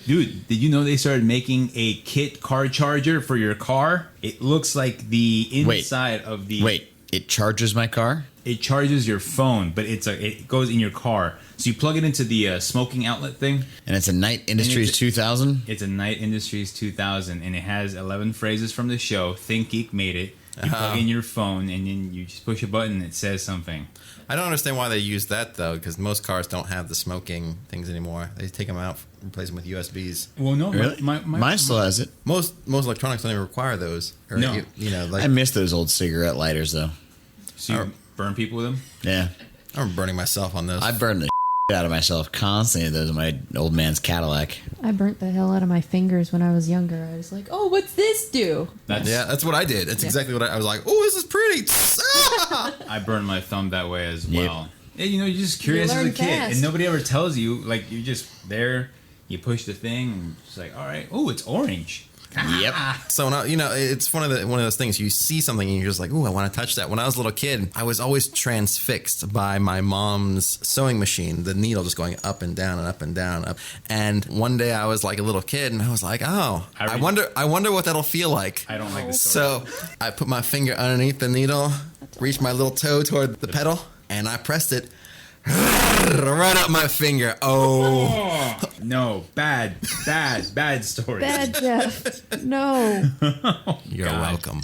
Dude, did you know they started making a KITT car charger for your car? It looks like the inside of the... Wait, it charges my car? It charges your phone, but it goes in your car. So you plug it into the smoking outlet thing. And it's a Knight Industries 2000? It's a Knight Industries 2000, and it has 11 phrases from the show. Think Geek made it. You plug in your phone, and then you just push a button, and it says something. I don't understand why they use that, though, because most cars don't have the smoking things anymore. They take them out, replace them with USBs. Well, no. Really? Mine still has it. Most electronics don't even require those. Or, No. I miss those old cigarette lighters, though. So you burn people with them? Yeah. I'm burning myself on those. I burned the out of myself constantly. Those in my old man's Cadillac. I burnt the hell out of my fingers when I was younger. I was like, oh, what's this do? That's what I did. That's exactly what I was like, oh, this is pretty. I burned my thumb that way as Yep. well. Yeah, you're just curious as a kid, fast. and nobody ever tells you. Like, you're just there, you push the thing, and it's like, all right, oh, it's orange. Yep. So it's one of those things. You see something and you're just like, "Ooh, I want to touch that." When I was a little kid, I was always transfixed by my mom's sewing machine. The needle just going up and down and up and down and up. And one day I was like a little kid, and I was like, "Oh, I wonder what that'll feel like." I don't like this story. So I put my finger underneath the needle, reached my little toe toward the pedal, and I pressed it. Right up my finger. Oh. No, bad story. Bad, Jeff. No. You're welcome.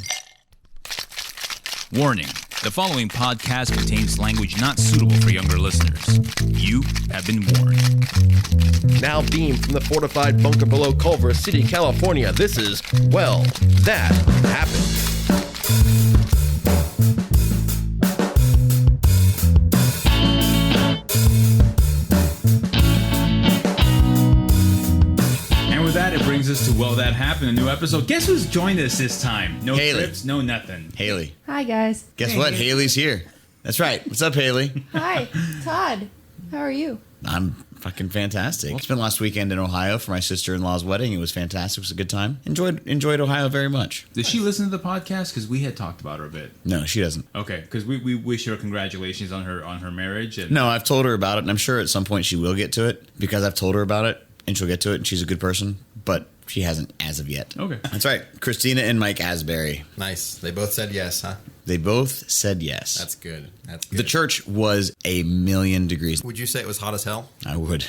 Warning. The following podcast contains language not suitable for younger listeners. You have been warned. Now beamed from the fortified bunker below Culver City, California, this is, well, that happened. It brings us to Well That Happened, a new episode. Guess who's joined us this time? No Haley. trips, no nothing. Haley. Hi, guys. Guess what? Haley's here. That's right. What's up, Haley? Hi, Todd. How are you? I'm fucking fantastic. Spent last weekend in Ohio for my sister-in-law's wedding. It was fantastic. It was a good time. Enjoyed Ohio very much. Does she listen to the podcast? Because we had talked about her a bit. No, she doesn't. Okay, because we wish her congratulations on her marriage. And No, I've told her about it, and I'm sure at some point she will get to it because I've told her about it, and she'll get to it, and she's a good person, but she hasn't as of yet. Okay. That's right. Christina and Mike Asbury. Nice. They both said yes, huh? They both said yes. That's good. That's good. The church was 1,000,000 degrees. Would you say it was hot as hell? I would.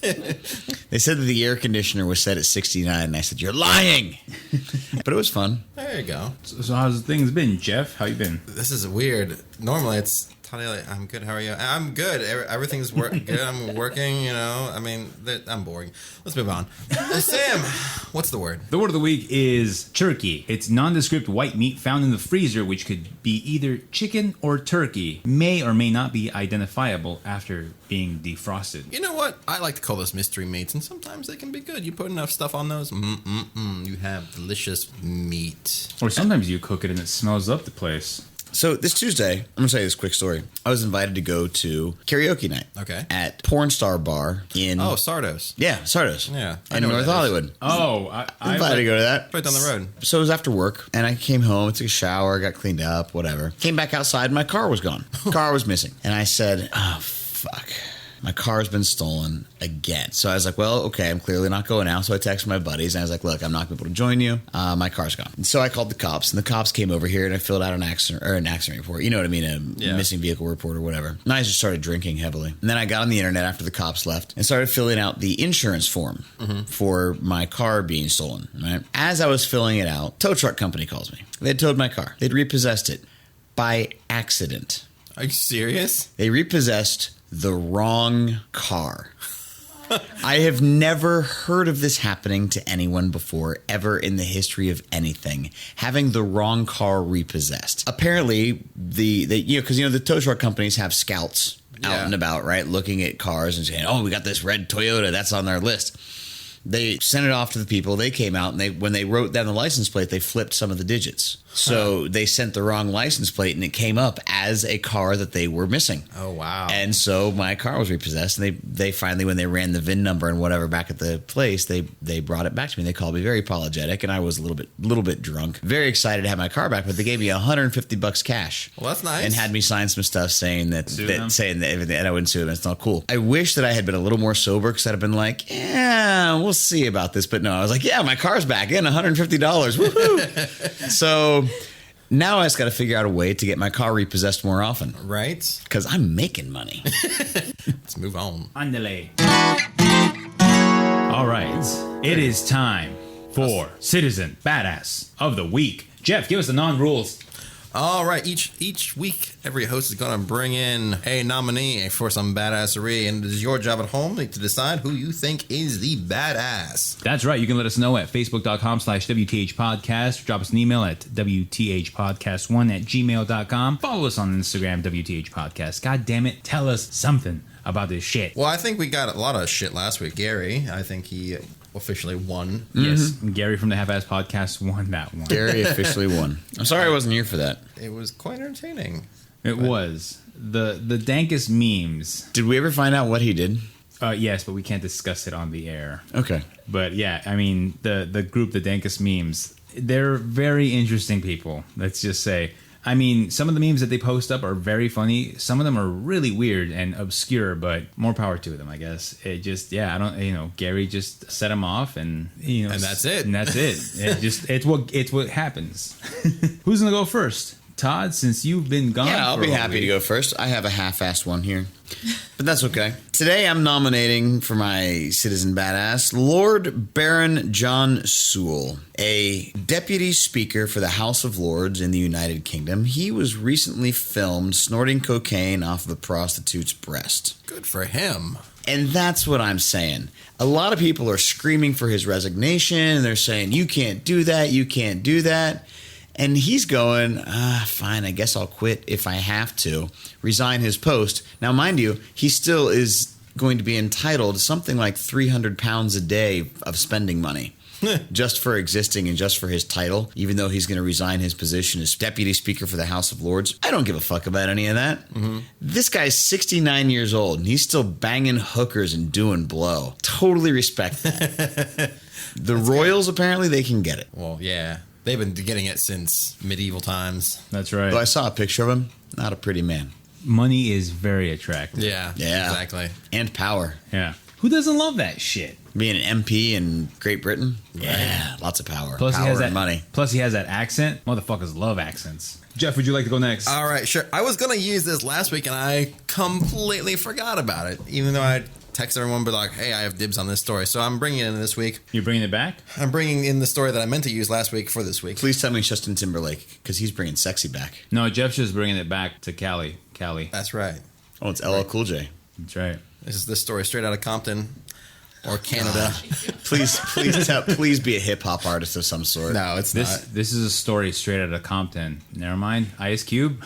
They said that the air conditioner was set at 69, and I said, "You're lying." But it was fun. There you go. So how's things been, Jeff? How you been? This is weird. Normally it's Todd, I'm good. How are you? I'm good. Everything's good. I'm working, I mean, I'm boring. Let's move on. Sam, what's the word? The word of the week is turkey. It's nondescript white meat found in the freezer, which could be either chicken or turkey. May or may not be identifiable after being defrosted. You know what? I like to call those mystery meats, and sometimes they can be good. You put enough stuff on those, you have delicious meat. Or sometimes you cook it and it smells up the place. So this Tuesday, I'm going to tell you this quick story. I was invited to go to karaoke night. Okay. At Porn Star Bar in... Oh, Sardos. Yeah, Sardos. Yeah. I In know where North that is. Hollywood. Oh, I invited to go to that. Right down the road. So it was after work, and I came home, took a shower, got cleaned up, whatever. Came back outside, and my car was gone. Car was missing. And I said, oh, fuck. My car's been stolen again. So I was like, well, okay, I'm clearly not going out. So I texted my buddies, and I was like, look, I'm not going to be able to join you. My car's gone. And so I called the cops, and the cops came over here, and I filled out an accident report. You know what I mean? A missing vehicle report or whatever. And I just started drinking heavily. And then I got on the internet after the cops left and started filling out the insurance form for my car being stolen. Right? As I was filling it out, tow truck company calls me. They had towed my car. They'd repossessed it by accident. Are you serious? They repossessed the wrong car. I have never heard of this happening to anyone before, ever in the history of anything. Having the wrong car repossessed. Apparently, because the tow truck companies have scouts out and about, right, looking at cars and saying, "Oh, we got this red Toyota that's on their list." They sent it off to the people. They came out, and when they wrote down the license plate, they flipped some of the digits. So they sent the wrong license plate, and it came up as a car that they were missing. Oh, wow. And so my car was repossessed, and they finally, when they ran the VIN number and whatever back at the place, they brought it back to me. They called me very apologetic, and I was a little bit drunk. Very excited to have my car back, but they gave me $150 cash. Well, that's nice. And had me sign some stuff saying that everything, and I wouldn't sue them. It's not cool. I wish that I had been a little more sober, because I'd have been like, yeah, we'll see about this, but no, I was like, yeah, my car's back in $150. Woohoo! So now I just got to figure out a way to get my car repossessed more often. Right? Because I'm making money. Let's move on. Andale. All right. It is time for Citizen Badass of the Week. Jeff, give us the non-rules. All right, each week, every host is going to bring in a nominee for some badassery, and it is your job at home to decide who you think is the badass. That's right. You can let us know at facebook.com/WTH Podcast. Drop us an email at WTHpodcast1@gmail.com. Follow us on Instagram, WTH Podcast. God damn it. Tell us something about this shit. Well, I think we got a lot of shit last week. Gary, I think he officially won. Yes, Gary from the Half-Ass Podcast won that one. Gary officially won. I'm sorry I wasn't here for that. It was quite entertaining. It was. The dankest memes. Did we ever find out what he did? Yes, but we can't discuss it on the air. Okay. But yeah, I mean, the group, the dankest memes, they're very interesting people, let's just say. I mean, some of the memes that they post up are very funny. Some of them are really weird and obscure, but more power to them, I guess. It just, I don't, Gary just set them off, and and that's it. And that's it. It's what happens. Who's gonna go first? Todd, since you've been gone. Yeah, I'll be happy to go first. I have a half-assed one here, but that's okay. Today I'm nominating for my Citizen Badass Lord Baron John Sewell, a deputy speaker for the House of Lords in the United Kingdom. He was recently filmed snorting cocaine off of a prostitute's breast. Good for him. And that's what I'm saying. A lot of people are screaming for his resignation. They're saying, you can't do that, you can't do that. And he's going, fine, I guess I'll quit if I have to, resign his post. Now, mind you, he still is going to be entitled to something like £300 a day of spending money just for existing and just for his title, even though he's going to resign his position as Deputy Speaker for the House of Lords. I don't give a fuck about any of that. Mm-hmm. This guy's 69 years old, and he's still banging hookers and doing blow. Totally respect that. The Royals, apparently, they can get it. Well, yeah. They've been getting it since medieval times. That's right. Though I saw a picture of him. Not a pretty man. Money is very attractive. Yeah, exactly. And power. Yeah. Who doesn't love that shit? Being an MP in Great Britain? Yeah, lots of power. Plus power he has and that money. Plus he has that accent. Motherfuckers love accents. Jeff, would you like to go next? All right, sure. I was going to use this last week, and I completely forgot about it, even though I text everyone, but like, hey, I have dibs on this story. So I'm bringing it in this week. You're bringing it back? I'm bringing in the story that I meant to use last week for this week. Please tell me it's Justin Timberlake, because he's bringing sexy back. No, Jeff's just bringing it back to Cali. That's right. Oh, it's LL Cool J. That's right. This is this story straight out of Compton or Canada. Please be a hip hop artist of some sort. No, it's not. This is a story straight out of Compton. Never mind. Ice Cube?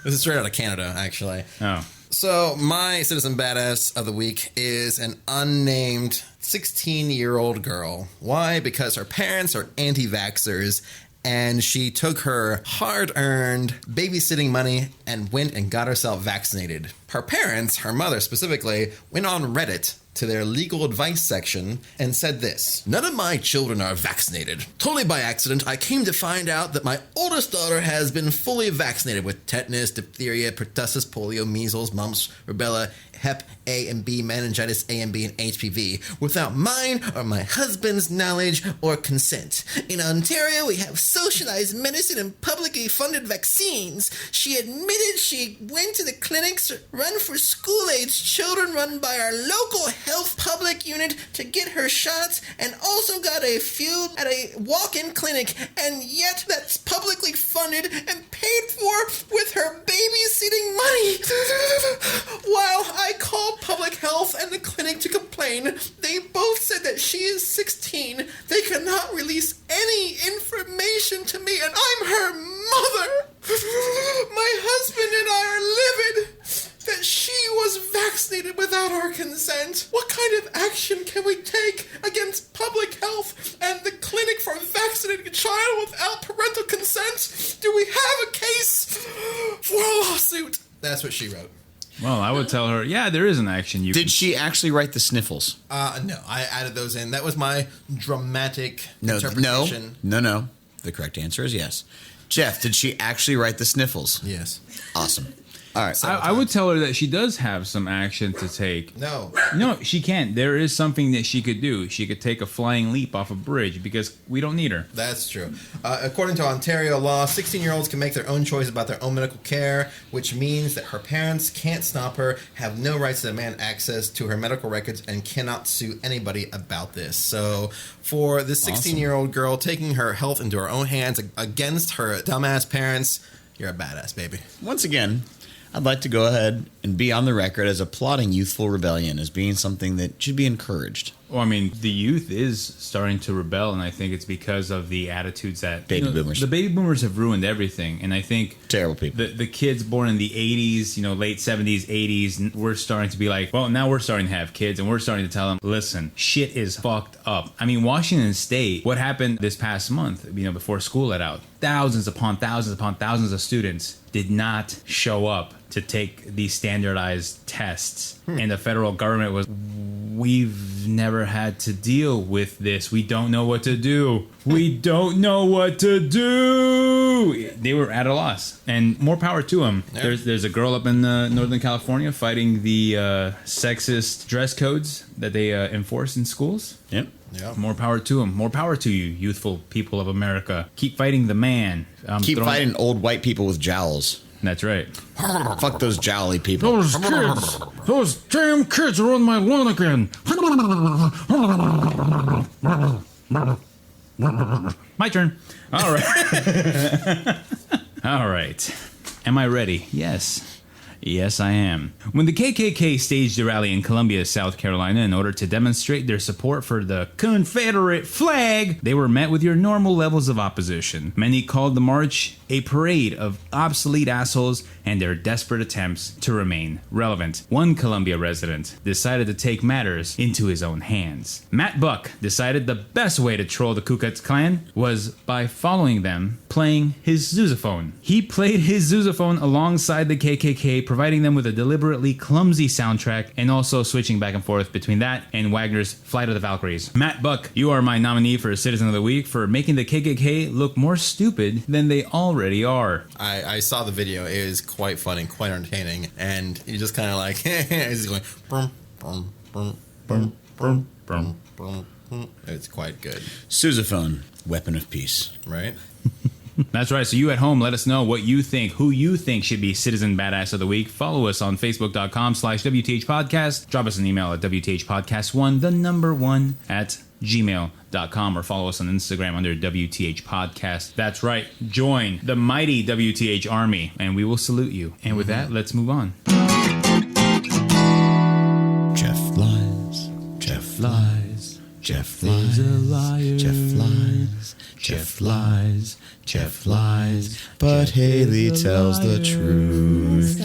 This is straight out of Canada, actually. Oh. So my Citizen Badass of the week is an unnamed 16-year-old girl. Why? Because her parents are anti-vaxxers, and she took her hard-earned babysitting money and went and got herself vaccinated. Her parents, her mother specifically, went on Reddit to their legal advice section and said this: "None of my children are vaccinated. Totally by accident, I came to find out that my oldest daughter has been fully vaccinated with tetanus, diphtheria, pertussis, polio, measles, mumps, rubella, Hep A and B, meningitis A and B, and HPV, without mine or my husband's knowledge or consent. In Ontario, we have socialized medicine and publicly funded vaccines. She admitted she went to the clinics run for school-aged children run by our local health public unit to get her shots, and also got a few at a walk-in clinic, and yet that's publicly funded and paid for with her babysitting money. While I called public health and the clinic to complain, they both said that she is 16. They cannot release any information to me, and I'm her mother. My husband and I are livid that she was vaccinated without our consent. What kind of action can we take against public health and the clinic for vaccinating a child without parental consent? Do we have a case for a lawsuit?" That's what she wrote. Well, I would tell her, yeah, there is an action you Did she actually write the sniffles? No, I added those in. That was my dramatic No. interpretation. The correct answer is yes. Jeff, did she actually write the sniffles? Yes. Awesome. All right. I would tell her that she does have some action to take. No. No, she can't. There is something that she could do. She could take a flying leap off a bridge because we don't need her. That's true. According to Ontario law, 16-year-olds can make their own choice about their own medical care, which means that her parents can't stop her, have no rights to demand access to her medical records, and cannot sue anybody about this. So for this 16-year-old girl taking her health into her own hands against her dumbass parents, you're a badass, baby. Once again, I'd like to go ahead and be on the record as applauding youthful rebellion as being something that should be encouraged. Well, I mean, the youth is starting to rebel, and I think it's because of the attitudes that Baby boomers. The baby boomers have ruined everything, and I think Terrible people. The kids born in the 80s, late 70s, 80s, we're starting to be like, well, now we're starting to have kids, and we're starting to tell them, listen, shit is fucked up. I mean, Washington State, what happened this past month, before school let out, thousands upon thousands of students did not show up to take these standardized tests, and the federal government was, we've never had to deal with this. We don't know what to do. We don't know what to do. They were at a loss, and more power to them. Yeah. There's a girl up in Northern California fighting the sexist dress codes that they enforce in schools. Yep. Yeah. More power to them. More power to you, youthful people of America. Keep fighting the man. Keep fighting old white people with jowls. That's right. Fuck those jowly people. Those kids! Those damn kids are on my lawn again! My turn. All right. All right. Am I ready? Yes. Yes, I am. When the KKK staged a rally in Columbia, South Carolina, in order to demonstrate their support for the Confederate flag, they were met with your normal levels of opposition. Many called the march a parade of obsolete assholes and their desperate attempts to remain relevant. One Columbia resident decided to take matters into his own hands. Matt Buck decided the best way to troll the Ku Klux Klan was by following them playing his sousaphone. He played his sousaphone alongside the KKK, providing them with a deliberately clumsy soundtrack and also switching back and forth between that and Wagner's Flight of the Valkyries. Matt Buck, you are my nominee for Citizen of the Week for making the KKK look more stupid than they already are. I saw the video. It is quite funny, quite entertaining, and you just kind of like, he's going, brum, brum, brum, brum, brum, brum, brum, brum. It's quite good, Sousaphone, weapon of peace. right? That's right. So you at home, let us know what you think, who you think should be Citizen Badass of the Week. Follow us on Facebook.com/WTH Podcast. Drop us an email at WTHpodcast1, the number 1 at gmail.com, or follow us on Instagram under WTH Podcast. That's right. Join the mighty WTH Army, and we will salute you. And with that, let's move on. Jeff lies. Jeff lies. Jeff lies. Jeff lies. Jeff lies. Jeff lies. But Haley tells the truth.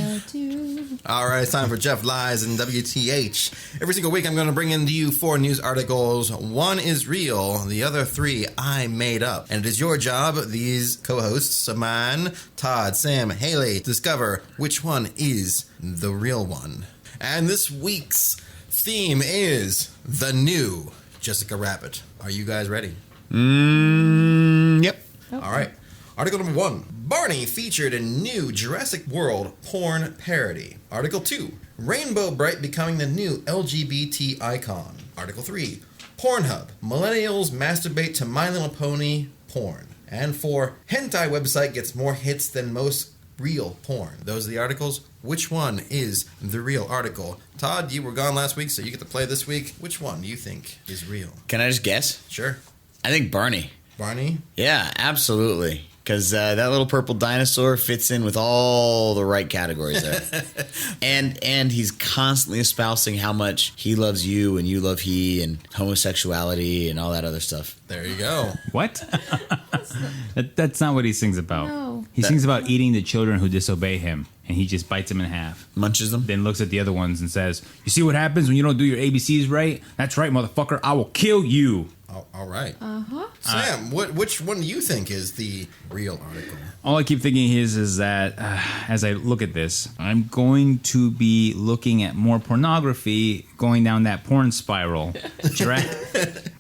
All right, it's time for Jeff Lies and WTH. Every single week, I'm going to bring in to you 4 news articles. 1 is real, the other 3 I made up. And it is your job, these co-hosts of mine, Todd, Sam, Haley, to discover which one is the real one. And this week's theme is the new Jessica Rabbit. Are you guys ready? Yep. All right. Article number 1. Barney featured in new Jurassic World porn parody. Article 2. Rainbow Bright becoming the new LGBT icon. Article 3. Pornhub. Millennials masturbate to My Little Pony porn. And 4. Hentai website gets more hits than most real porn. Those are the articles. Which one is the real article? Todd, you were gone last week, so you get to play this week. Which one do you think is real? Can I just guess? Sure. I think Barney. Barney? Yeah, absolutely. Because that little purple dinosaur fits in with all the right categories there. and he's constantly espousing how much he loves you and you love he and homosexuality and all that other stuff. There you go. What? That's not what he sings about. No. He sings about eating the children who disobey him, and he just bites them in half. Munches them? Then looks at the other ones and says, "You see what happens when you don't do your ABCs right? That's right, motherfucker. I will kill you." All right. Uh-huh. Sam, which one do you think is the real article? All I keep thinking is that as I look at this, I'm going to be looking at more pornography, going down that porn spiral.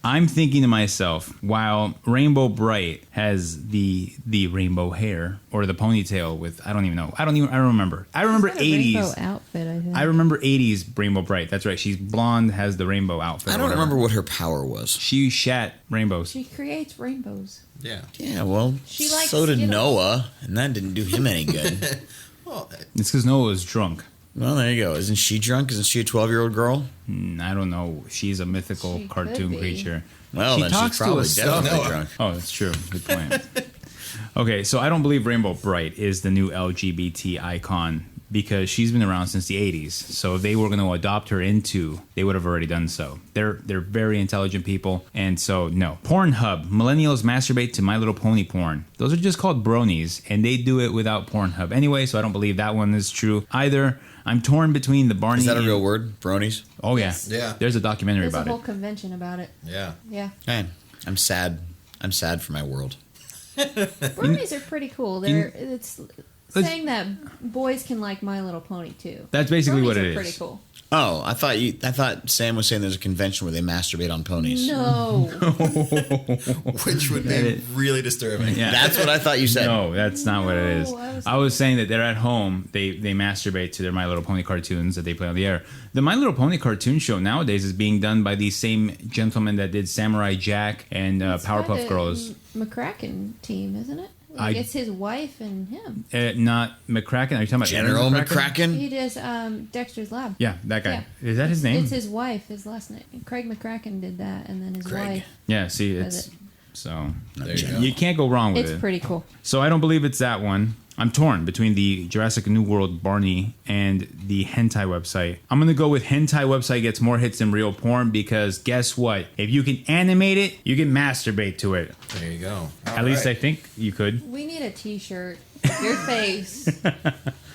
I'm thinking to myself, while Rainbow Bright has the rainbow hair or the ponytail with, I don't even know. I don't remember. I remember She's got a 80s. rainbow outfit, I think. I remember 80s Rainbow Bright. That's right. She's blonde, has the rainbow outfit. I don't remember what her power was. She shat rainbows. She creates rainbows. Yeah. Yeah, well, She likes so did Skittles. Noah, and that didn't do him any good. Well, It's because Noah was drunk. Well, there you go. Isn't she drunk? Isn't she a 12-year-old girl? I don't know. She's a mythical She cartoon could be. creature. Well, She then talks she's to probably us definitely stuff. drunk. Oh, that's true. Good point. Okay, so I don't believe Rainbow Bright is the new LGBT icon because she's been around since the 80s. So if they were going to adopt her into, they would have already done so. They're very intelligent people, and so no. Pornhub. Millennials masturbate to My Little Pony porn. Those are just called bronies, and they do it without Pornhub anyway, so I don't believe that one is true either. I'm torn between the Barney... Is that a and- real word? Bronies? Oh, yeah. Yes. Yeah. There's a documentary There's a about whole it. convention about it. yeah. Yeah. Hey, I'm sad. I'm sad for my world. Bronies are pretty cool. It's saying that boys can like My Little Pony too. That's basically Bronies what it are is. pretty cool. Oh, I thought Sam was saying there's a convention where they masturbate on ponies. No. Which would be really disturbing. Yeah. That's what I thought you said. No, that's not what it is. No, I was saying that they're at home. They masturbate to their My Little Pony cartoons that they play on the air. The My Little Pony cartoon show nowadays is being done by these same gentlemen that did Samurai Jack and It's by Powerpuff the Girls. McCracken team, isn't it? Like it's his wife and him. Not McCracken. Are you talking about General Aaron McCracken? He does Dexter's Lab. Yeah, that guy. Is that his name? It's his wife, his last name. Craig McCracken did that, and then his Craig. wife. Yeah. See, does it's it. so There you go. you can't go wrong with It's it. pretty cool. So I don't believe it's that one. I'm torn between the Jurassic New World Barney and the hentai website. I'm going to go with hentai website gets more hits than real porn because guess what? If you can animate it, you can masturbate to it. There you go. At least I think you could. We need a T-shirt. Your face,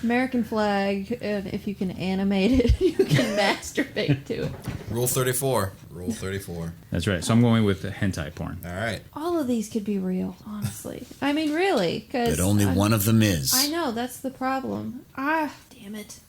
American flag, and if you can animate it, you can masturbate to it. Rule 34. Rule 34. That's right. So I'm going with the hentai porn. All right. All of these could be real, honestly. I mean, really, because But only one of them is. I know that's the problem. Damn it.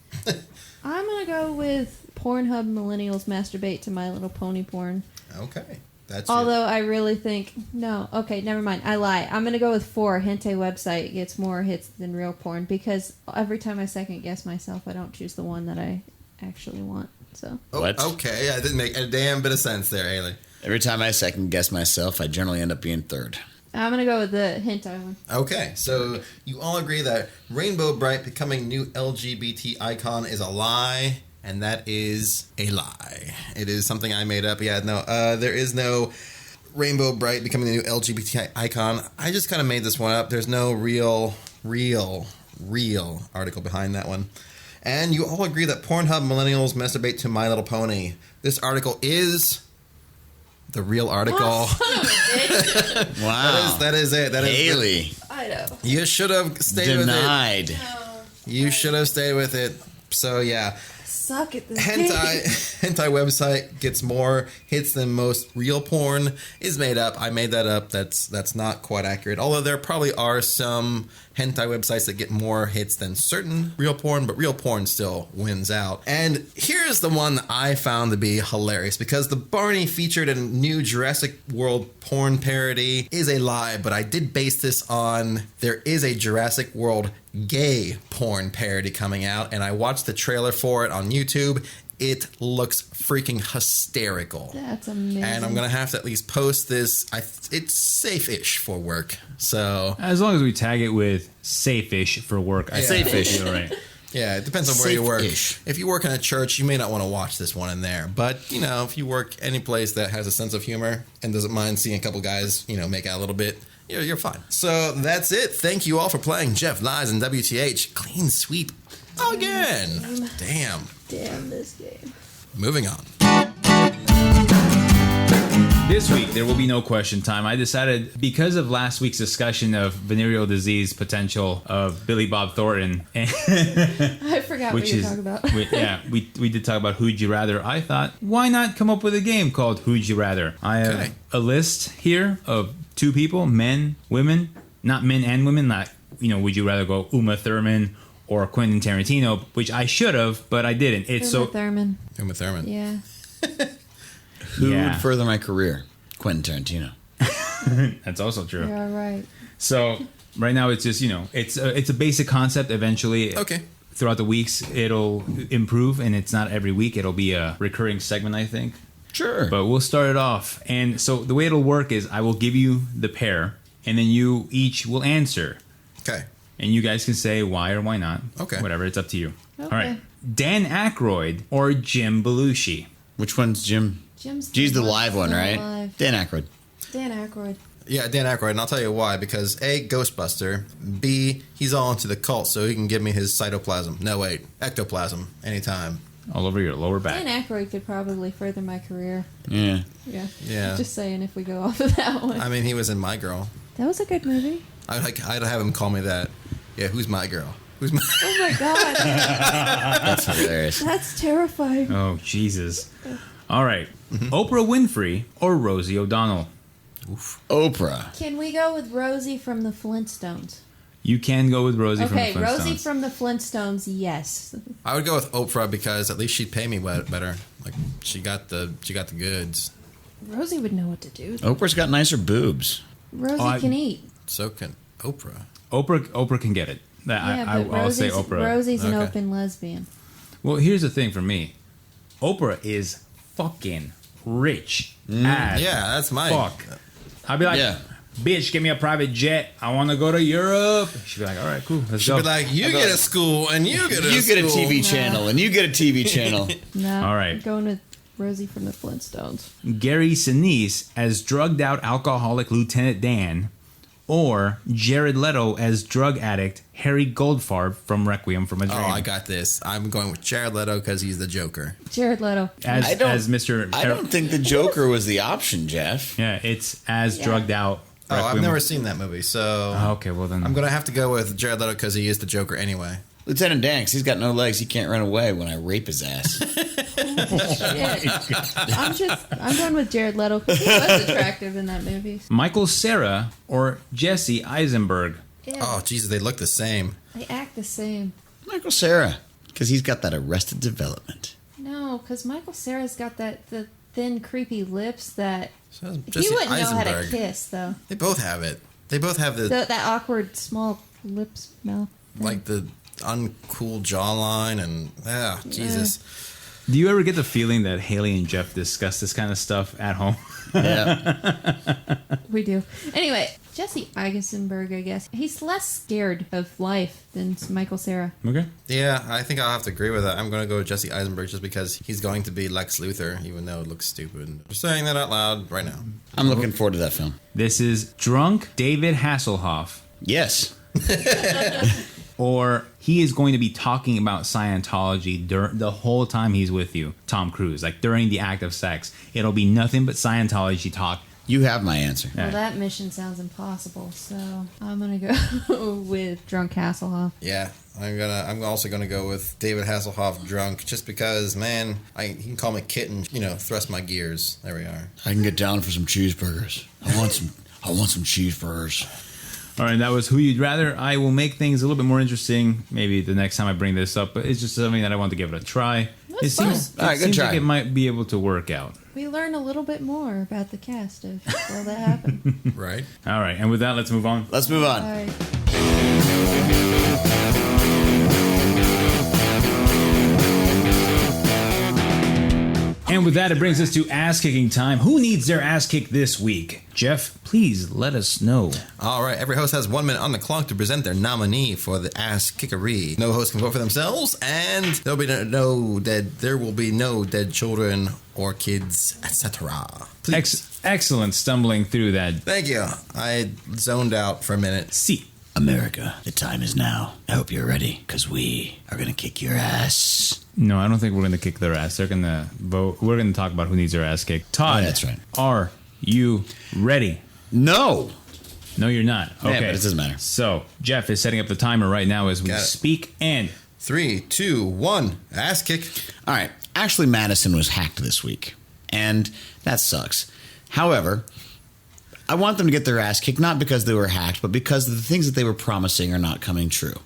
I'm gonna go with Pornhub millennials masturbate to My Little Pony porn. Okay. That's Although I really think no. Okay, never mind. I lie. I'm gonna go with 4. Hentai website gets more hits than real porn because every time I second guess myself, I don't choose the one that I actually want. So What? Okay. I didn't make a damn bit of sense there, Haley. Every time I second guess myself, I generally end up being third. I'm gonna go with the hentai one. Okay, so you all agree that Rainbow Bright becoming new LGBT icon is a lie, and that is a lie. It is something I made up. Yeah, no, there is no Rainbow Bright becoming the new LGBT icon. I just kind of made this one up. There's no real article behind that one. And you all agree that Pornhub millennials masturbate to My Little Pony. This article is the real article. Wow. That is it. That is Haley. I know. You should have stayed with it. Denied. You should have stayed with it. So yeah, Suck at this game. hentai website gets more hits than most real porn is made up. I made that up. That's not quite accurate. Although there probably are some hentai websites that get more hits than certain real porn, but real porn still wins out. And here's the one that I found to be hilarious because the Barney featured in a new Jurassic World porn parody is a lie, but I did base this on there is a Jurassic World gay porn parody coming out, and I watched the trailer for it on YouTube. It looks freaking hysterical. That's amazing. And I'm gonna have to at least post this. It's safe-ish for work. So As long as we tag it with safe-ish for work, I think Safe-ish. you're right. yeah, it depends on where you work. Safe-ish. If you work in a church, you may not want to watch this one in there. But you know, if you work any place that has a sense of humor and doesn't mind seeing a couple guys, make out a little bit, you're fine. So that's it. Thank you all for playing Jeff Lies and WTH. Clean sweep again. Damn. Damn this game. Moving on. This week, there will be no question time. I decided, because of last week's discussion of venereal disease potential of Billy Bob Thornton, I forgot what you were talking about. we did talk about Who'd You Rather. I thought, why not come up with a game called Who'd You Rather? I have Okay. a list here of 2 people, men, women, not men and women, not, would you rather go Uma Thurman or Quentin Tarantino, which I should have, but I didn't. It's Uma Thurman. Uma Thurman. Yeah. Who Yeah. would further my career? Quentin Tarantino. That's also true. You're all right. So right now it's just, it's a basic concept. Eventually, Okay. throughout the weeks, it'll improve, and it's not every week. It'll be a recurring segment, I think. Sure. But we'll start it off. And so the way it'll work is I will give you the pair, and then you each will answer. Okay. And you guys can say why or why not. Okay. Whatever, it's up to you. Okay. All right. Dan Aykroyd or Jim Belushi? Which one's Jim? Jim's G's the live one, still right? alive. Dan Aykroyd. Dan Aykroyd. Yeah, Dan Aykroyd, and I'll tell you why. Because A, Ghostbuster. B, he's all into the cult, so he can give me his cytoplasm. No, wait, ectoplasm anytime. All over your lower back. Dan Aykroyd could probably further my career. Yeah. Yeah. Yeah. Just saying if we go off of that one. I mean, he was in My Girl. That was a good movie. I'd have him call me that. Yeah, who's my girl? Who's my... Oh my god. That's hilarious. That's terrifying. Oh, Jesus. All right. Oprah Winfrey or Rosie O'Donnell? Oprah. Can we go with Rosie from the Flintstones? You can go with Rosie from the Okay, Flintstones. Rosie from the Flintstones, yes. I would go with Oprah because at least she'd pay me better. Like she got the goods. Rosie would know what to do. Oprah's got nicer boobs. Rosie can eat. So can Oprah. Oprah can get it. I'll say Oprah. Rosie's an Okay. open lesbian. Well, here's the thing for me. Oprah is fucking rich as Yeah, that's my. fuck. I'd be like, Yeah. bitch, give me a private jet. I want to go to Europe. She'd be like, all right, cool, let's She'd go. be like, you get a school and you get a You get a school. TV channel, and you get a TV channel. No. All right. I'm going with Rosie from the Flintstones. Gary Sinise as drugged out alcoholic Lieutenant Dan, or Jared Leto as drug addict Harry Goldfarb from Requiem for a Dream. Oh, I got this. I'm going with Jared Leto because he's the Joker. Jared Leto. as Mr. I don't think the Joker was the option, Jeff. Yeah, it's as Yeah. drugged out. Oh, I've Requiem. never seen that movie, so Okay, well then. I'm gonna have to go with Jared Leto because he is the Joker anyway. Lieutenant Dan, 'cause he's got no legs. He can't run away when I rape his ass. I'm going with Jared Leto because he was attractive in that movie. Michael Cera or Jesse Eisenberg. Yeah, Oh, Jesus, they look the same. they act the same. Michael Cera, because he's got that Arrested Development. No, because Michael Cera's got the thin, creepy lips that So he Jesse wouldn't know how to Eisenberg. kiss though. They both have it. They both have That awkward small lips mouth. like the uncool jawline and Jesus. Do you ever get the feeling that Haley and Jeff discuss this kind of stuff at home? Yeah. We do. Anyway, Jesse Eisenberg, I guess he's less scared of life than Michael Cera. Okay. Yeah, I think I'll have to agree with that. I'm going to go with Jesse Eisenberg just because he's going to be Lex Luthor, even though it looks stupid. Just saying that out loud right now. I'm looking forward to that film. This is drunk David Hasselhoff, Yes. or he is going to be talking about Scientology the whole time he's with you, Tom Cruise. Like during the act of sex, it'll be nothing but Scientology talk. You have my answer. Well, that mission sounds impossible, so I'm gonna go with drunk Hasselhoff. Yeah, I'm also gonna go with David Hasselhoff drunk, just because, man, he can call me KITT and thrust my gears. There we are. I can get down for some cheeseburgers. I want some cheeseburgers. All right, that was Who You'd Rather. I will make things a little bit more interesting maybe the next time I bring this up, but it's just something that I want to give it a try. That's fun. All right, good seems try. like it might be able to work out. We learn a little bit more about the cast of all that happened. Right. All right, and with that, let's move on. Let's move on. All right. And with that, it brings us to ass-kicking time. Who needs their ass kicked this week? Jeff, please let us know. All right, every host has 1 minute on the clock to present their nominee for the ass kickery. No host can vote for themselves, and there will be no dead children or kids, etc. Please. Excellent stumbling through that. Thank you. I zoned out for a minute. See. America, the time is now. I hope you're ready, because we are going to kick your ass. No, I don't think we're going to kick their ass. They're going to vote. We're going to talk about who needs their ass kicked. Todd, Oh, that's right. Are you ready? No. No, you're not. Okay. Yeah, but it doesn't matter. So, Jeff is setting up the timer right now as we Got it. speak. And 3, 2, 1, ass kick. All right. Ashley Madison was hacked this week, and that sucks. However, I want them to get their ass kicked, not because they were hacked, but because the things that they were promising are not coming true.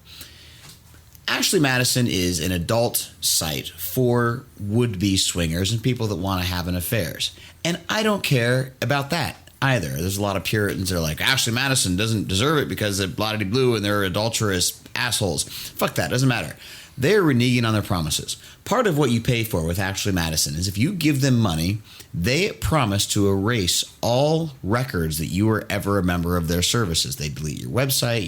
Ashley Madison is an adult site for would-be swingers and people that want to have an affairs. And I don't care about that either. There's a lot of Puritans that are like, Ashley Madison doesn't deserve it because they're blah-de-blue and they're adulterous assholes. Fuck that. Doesn't matter. They're reneging on their promises. Part of what you pay for with Ashley Madison is if you give them money, they promise to erase all records that you were ever a member of their services. They delete your website,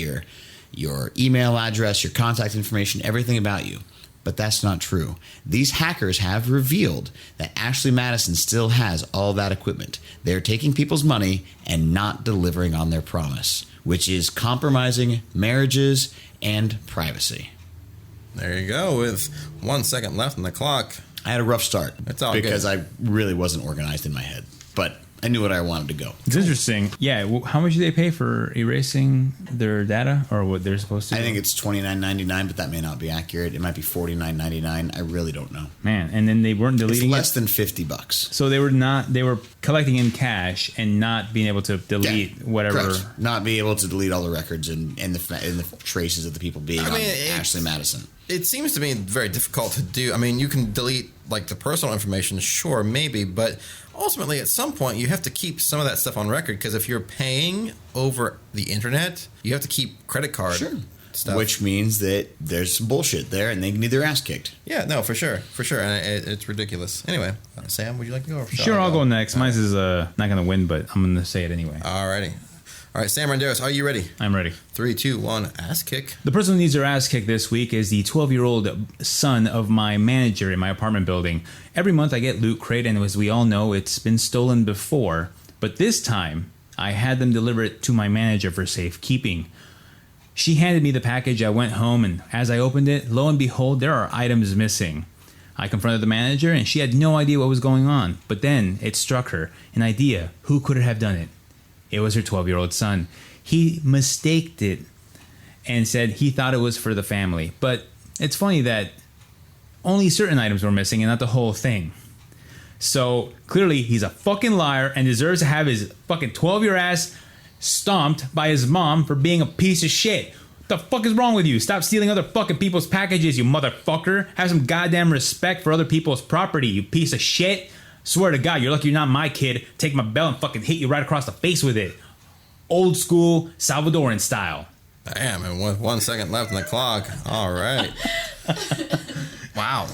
your email address, your contact information, everything about you. But that's not true. These hackers have revealed that Ashley Madison still has all that equipment. They're taking people's money and not delivering on their promise, which is compromising marriages and privacy. There you go. With 1 second left on the clock. I had a rough start. It's all because good. I really wasn't organized in my head. But I knew what I wanted to go. It's interesting. Yeah. How much do they pay for erasing their data or what they're supposed to do? I think it's $29.99, but that may not be accurate. It might be $49.99. I really don't know. Man, and then they weren't deleting It's less it? than $50. So they were collecting in cash and not being able to delete whatever. Correct. Not be able to delete all the records and the traces of the people being on Ashley Madison. It seems to me very difficult to do. I mean, you can delete like the personal information, sure, maybe, but ultimately at some point you have to keep some of that stuff on record because if you're paying over the internet, you have to keep credit card stuff. Which means that there's some bullshit there and they need their ass kicked. Yeah, no, for sure. And it's ridiculous. Anyway, Sam, would you like to go? Or Sure, I'll go next. Mine is not going to win, but I'm going to say it anyway. Alrighty. All right, Sam Renderos, are you ready? I'm ready. 3, 2, 1, ass kick. The person who needs their ass kicked this week is the 12-year-old son of my manager in my apartment building. Every month I get Loot Crate, and as we all know, it's been stolen before. But this time, I had them deliver it to my manager for safekeeping. She handed me the package, I went home, and as I opened it, lo and behold, there are items missing. I confronted the manager, and she had no idea what was going on. But then it struck her, an idea. Who could have done it? It was her 12-year-old son. He mistaked it and said he thought it was for the family. But it's funny that only certain items were missing and not the whole thing. So clearly he's a fucking liar and deserves to have his fucking 12-year ass stomped by his mom for being a piece of shit. What the fuck is wrong with you? Stop stealing other fucking people's packages, you motherfucker. Have some goddamn respect for other people's property, you piece of shit. Swear to God, you're lucky you're not my kid. Take my belt and fucking hit you right across the face with it. Old school Salvadoran style. Damn, and with 1 second left on the clock. All right. Wow.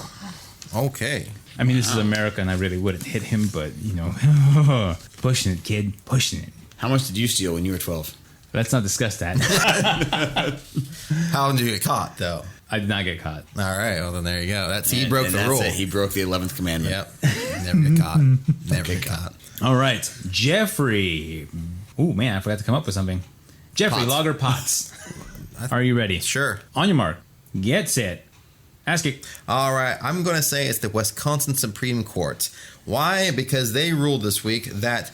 Okay. I mean, this is America, and I really wouldn't hit him, but, you know, pushing it, kid, pushing it. How much did you steal when you were 12? Let's not discuss that. How did you get caught, though? I did not get caught. All right. Well, then there you go. He broke the rule. He broke the 11th commandment. Yep. Never get caught. Never get caught. All right. Jeffrey. Ooh, man, I forgot to come up with something. Jeffrey, Potts. Lager Potts. Are you ready? Sure. On your mark. Get set. Ask it. All right. I'm going to say it's the Wisconsin Supreme Court. Why? Because they ruled this week that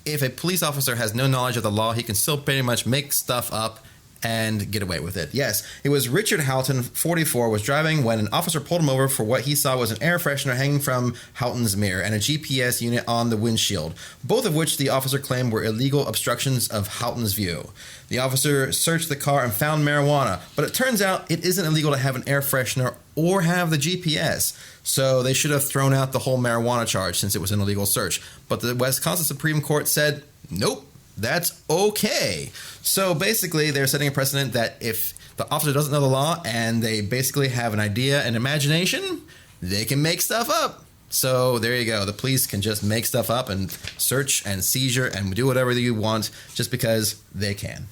if a police officer has no knowledge of the law, he can still pretty much make stuff up and get away with it. Yes, it was Richard Houghton, 44, was driving when an officer pulled him over for what he saw was an air freshener hanging from Houghton's mirror and a GPS unit on the windshield, both of which the officer claimed were illegal obstructions of Houghton's view. The officer searched the car and found marijuana, but it turns out it isn't illegal to have an air freshener or have the GPS. So they should have thrown out the whole marijuana charge since it was an illegal search. But the Wisconsin Supreme Court said, nope, that's okay. So basically, they're setting a precedent that if the officer doesn't know the law and they basically have an idea and imagination, they can make stuff up. So there you go. The police can just make stuff up and search and seizure and do whatever you want just because they can.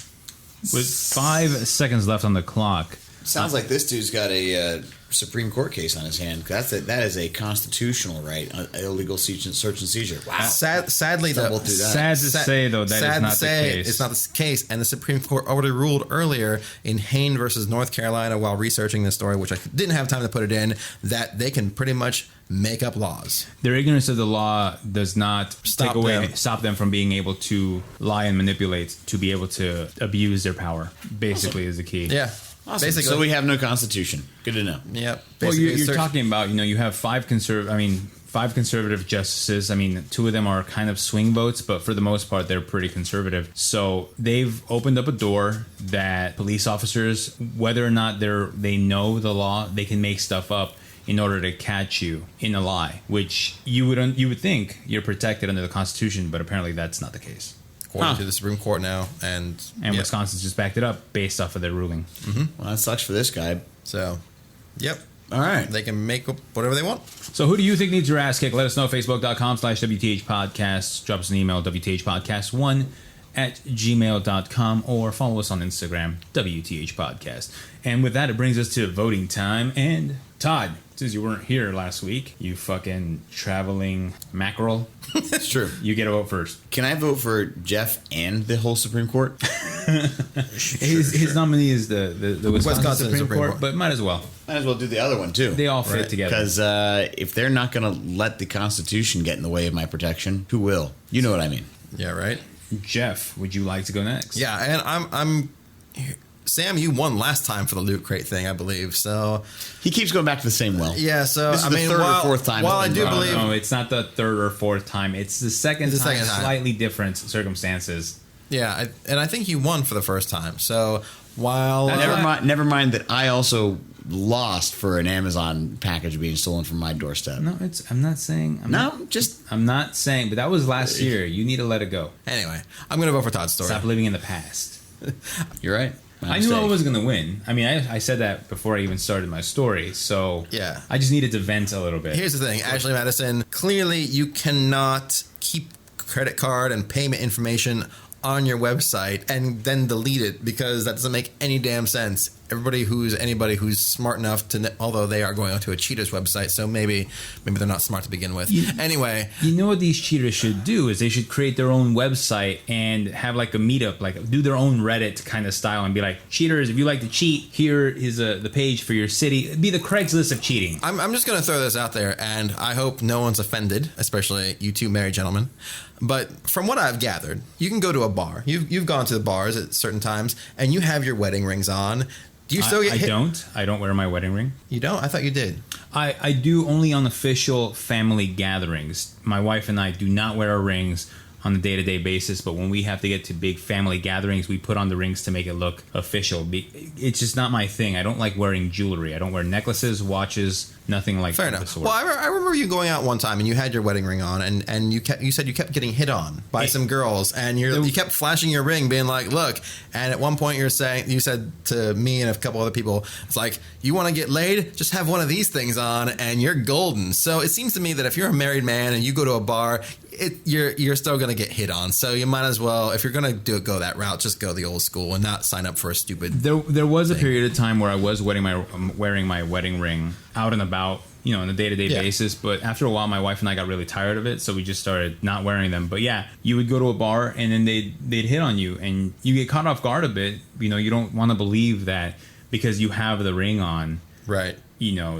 With 5 seconds left on the clock. Sounds like this dude's got a Supreme Court case on his hand. That is a constitutional right, illegal search and seizure. Wow. Sadly, though, sad to say, though, that is not the case. It's not the case, and the Supreme Court already ruled earlier in Hain versus North Carolina while researching this story, which I didn't have time to put it in, that they can pretty much make up laws. Their ignorance of the law does not stop them from being able to lie and manipulate to be able to abuse their power, basically, is the key. Yeah. Awesome. Basically, so we have no constitution. Good to know. Yep. Well, you're talking about, you have 5 5 conservative justices. I mean, 2 of them are kind of swing votes, but for the most part, they're pretty conservative. So they've opened up a door that police officers, whether or not they know the law, they can make stuff up in order to catch you in a lie, which you would think you're protected under the Constitution, but apparently that's not the case. According to the Supreme Court now, and Wisconsin's just backed it up based off of their ruling. Well, that sucks for this guy. So, yep. All right. They can make up whatever they want. So who do you think needs your ass kicked? Let us know. Facebook.com/WTH Podcast. Drop us an email, WTHpodcast1@gmail.com, or follow us on Instagram, WTH Podcast. And with that, it brings us to voting time. And Todd, since you weren't here last week, you fucking traveling mackerel, That's true. you get a vote first. Can I vote for Jeff and the whole Supreme Court? His nominee is the Wisconsin Supreme Court, but might as well. Might as well do the other one, too. They all fit together. Because if they're not going to let the Constitution get in the way of my protection, who will? You know what I mean. Yeah, right? Jeff, would you like to go next? Yeah, and I'm Sam, you won last time for the Loot Crate thing, I believe. So He keeps going back to the same well. yeah, so This is I the mean, third while, or fourth time. While I do No, believe, no, it's not the third or fourth time. It's the second It's the time, second time. slightly different circumstances. yeah, and I think you won for the first time. So while Never mind that I also lost for an Amazon package being stolen from my doorstep. No, I'm not saying. I'm not saying. But that was last year. You need to let it go. anyway, I'm gonna vote for Todd's story. Stop living in the past. You're right. I knew I was going to win. I mean, I said that before I even started my story. So Yeah. I just needed to vent a little bit. Here's the thing, Ashley Madison. Clearly, you cannot keep credit card and payment information on your website and then delete it, because that doesn't make any damn sense. Anybody who's smart enough to, although they are going onto a cheater's website, so maybe they're not smart to begin with. Anyway, you know what these cheaters should do is they should create their own website and have like a meetup, like do their own Reddit kind of style and be like, cheaters, if you like to cheat, here is the page for your city. It'd be the Craigslist of cheating. I'm just going to throw this out there, and I hope no one's offended, especially you two married gentlemen. But from what I've gathered, you can go to a bar. You've gone to the bars at certain times, and you have your wedding rings on. Do you still get hit? I don't wear my wedding ring. You don't? I thought you did. I do only on official family gatherings. My wife and I do not wear our rings on a day-to-day basis, but when we have to get to big family gatherings, we put on the rings to make it look official. It's just not my thing. I don't like wearing jewelry. I don't wear necklaces, watches, nothing like Fair the enough. sort. Well, I remember you going out one time and you had your wedding ring on, and you said you kept getting hit on by some girls, and you kept flashing your ring, being like, "Look." And at one point, you said to me and a couple other people, "It's like, you want to get laid? Just have one of these things on, and you're golden." So it seems to me that if you're a married man and you go to a bar, you're still going to get hit on. So you might as well, if you're going to go that route, just go the old school and not sign up for a stupid. There was a period of time where I was wearing my wedding ring out and about, on a day-to-day basis. But after a while, my wife and I got really tired of it, so we just started not wearing them. But yeah, you would go to a bar and then they'd hit on you, and you get caught off guard a bit. You don't want to believe that because you have the ring on, Right.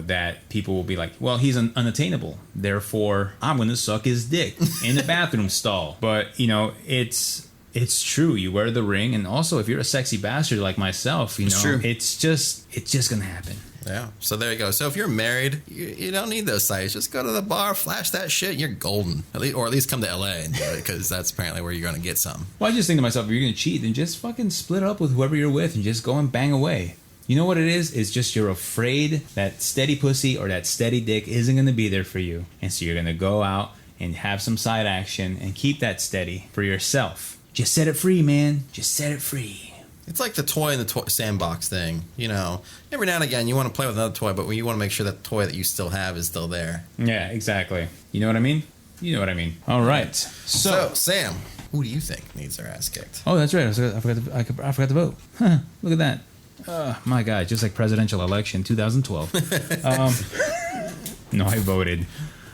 That people will be like, well, he's unattainable, therefore I'm going to suck his dick in the bathroom stall. But, it's true. You wear the ring, and also if you're a sexy bastard like myself, true. it's just going to happen. Yeah. So there you go. So if you're married, you don't need those sites. Just go to the bar, flash that shit, you're golden. Or at least come to LA and do it, because that's apparently where you're going to get some. Well, I just think to myself, if you're going to cheat, then just fucking split up with whoever you're with and just go and bang away. You know what it is? It's just you're afraid that steady pussy or that steady dick isn't going to be there for you. And so you're going to go out and have some side action and keep that steady for yourself. Just set it free, man. Just set it free. It's like the toy in the sandbox thing. Every now and again you want to play with another toy, but you want to make sure that the toy that you still have is still there. Yeah, exactly. You know what I mean? You know what I mean. All right. So Sam, who do you think needs their ass kicked? Oh, that's right. I forgot to vote. Huh, look at that. My God, just like presidential election 2012. No, I voted.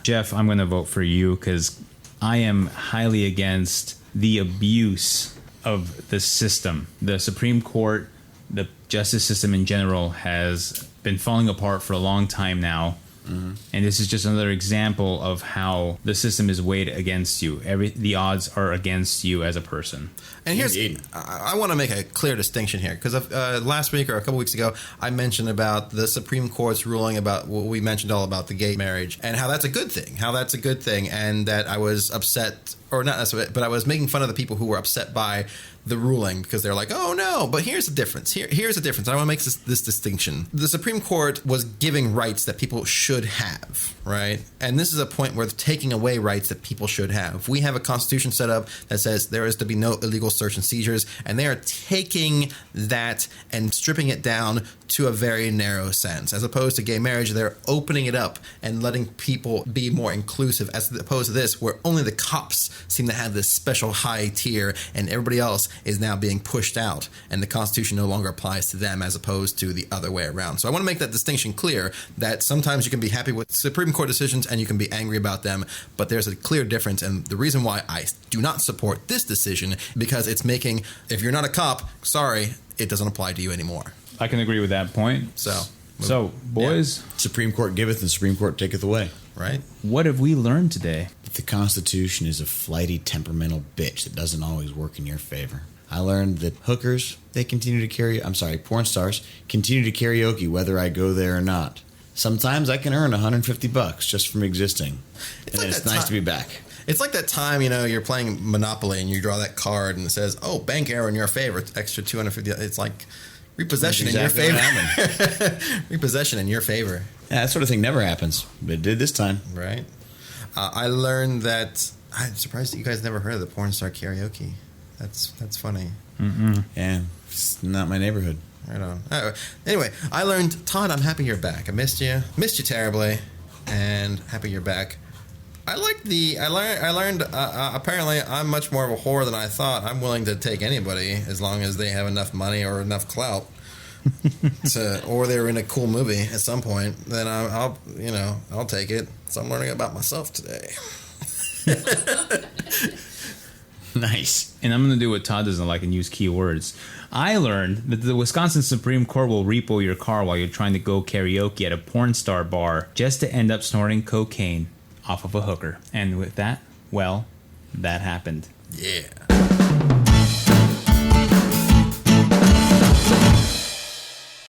Jeff, I'm going to vote for you because I am highly against the abuse of the system. The Supreme Court, the justice system in general, has been falling apart for a long time now. And this is just another example of how the system is weighed against you. The odds are against you as a person. And here's, I want to make a clear distinction here, because last week or a couple weeks ago, I mentioned about the Supreme Court's ruling about what we mentioned all about the gay marriage and how that's a good thing, and that I was upset, or not necessarily, but I was making fun of the people who were upset by the ruling because they're like, oh no, but here's the difference. Here's the difference. I want to make this distinction. The Supreme Court was giving rights that people should have, right? And this is a point where they're taking away rights that people should have. We have a constitution set up that says there is to be no illegal search and seizures, and they are taking that and stripping it down to a very narrow sense. As opposed to gay marriage, they're opening it up and letting people be more inclusive, as opposed to this, where only the cops seem to have this special high tier and everybody else is now being pushed out, and the Constitution no longer applies to them as opposed to the other way around. So I want to make that distinction clear, that sometimes you can be happy with Supreme Court decisions and you can be angry about them, but there's a clear difference. And the reason why I do not support this decision, because it's making, if you're not a cop, sorry, it doesn't apply to you anymore. I can agree with that point. So boys, Supreme Court giveth and Supreme Court taketh away. Right? What have we learned today? The Constitution is a flighty, temperamental bitch that doesn't always work in your favor. I learned that hookers, porn stars continue to karaoke whether I go there or not. Sometimes I can earn $150 just from existing. It's nice to be back. It's like that time, you're playing Monopoly and you draw that card and it says, oh, bank error in your favor, it's extra $250. It's like repossession in your favor. Repossession in your favor. Yeah, that sort of thing never happens, but it did this time. Right. I learned that, I'm surprised that you guys never heard of the porn star karaoke. That's funny. Mm-mm. Yeah, it's not my neighborhood. Right on. Anyway, I learned, Todd, I'm happy you're back. I missed you terribly, and happy you're back. I learned apparently I'm much more of a whore than I thought. I'm willing to take anybody as long as they have enough money or enough clout. Or they're in a cool movie at some point, then I'll take it. So I'm learning about myself today. Nice. And I'm going to do what Todd doesn't like and use keywords. I learned that the Wisconsin Supreme Court will repo your car while you're trying to go karaoke at a porn star bar just to end up snorting cocaine off of a hooker. And with that, well, that happened. Yeah.